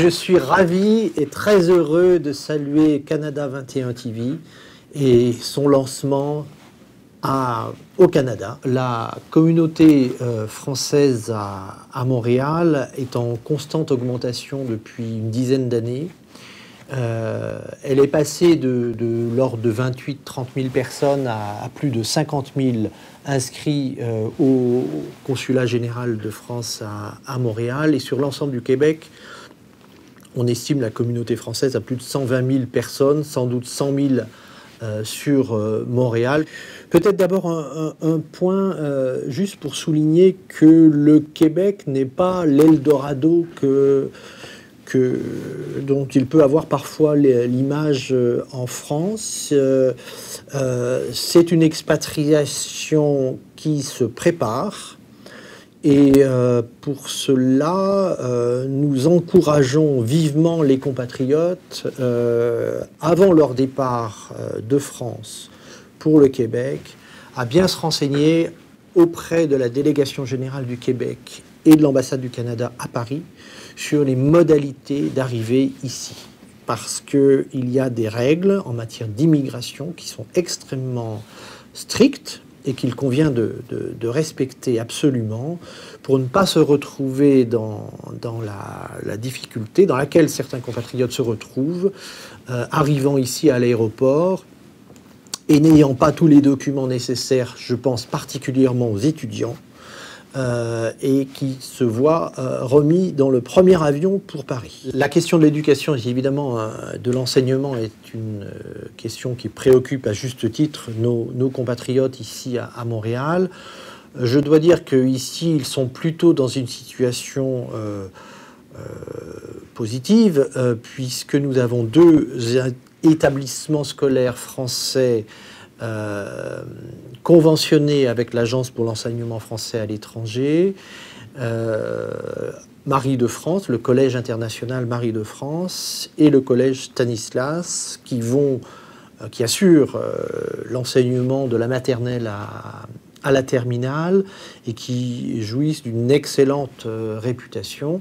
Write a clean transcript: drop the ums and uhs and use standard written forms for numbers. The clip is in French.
je suis ravi et très heureux de saluer Canada 21 TV et son lancement au Canada. La communauté française à Montréal est en constante augmentation depuis une dizaine d'années. Elle est passée de l'ordre de 28-30 000 personnes à plus de 50 000 inscrits au consulat général de France à Montréal. Et sur l'ensemble du Québec, on estime la communauté française à plus de 120 000 personnes, sans doute 100 000 sur Montréal. Peut-être d'abord un point juste pour souligner que le Québec n'est pas l'Eldorado dont il peut avoir parfois l'image en France. C'est une expatriation qui se prépare et pour cela, nous encourageons vivement les compatriotes avant leur départ de France pour le Québec à bien se renseigner auprès de la délégation générale du Québec et de l'ambassade du Canada à Paris sur les modalités d'arrivée ici. Parce qu'il y a des règles en matière d'immigration qui sont extrêmement strictes et qu'il convient de respecter absolument pour ne pas se retrouver dans la difficulté dans laquelle certains compatriotes se retrouvent, arrivant ici à l'aéroport et n'ayant pas tous les documents nécessaires, je pense particulièrement aux étudiants, et qui se voient remis dans le premier avion pour Paris. La question de l'éducation, évidemment, de l'enseignement est une question qui préoccupe à juste titre nos compatriotes ici à Montréal. Je dois dire qu'ici, ils sont plutôt dans une situation positive, puisque nous avons deux établissements scolaires français conventionné avec l'Agence pour l'enseignement français à l'étranger, Marie de France, le Collège international Marie de France et le Collège Stanislas qui assurent l'enseignement de la maternelle à la terminale et qui jouissent d'une excellente réputation.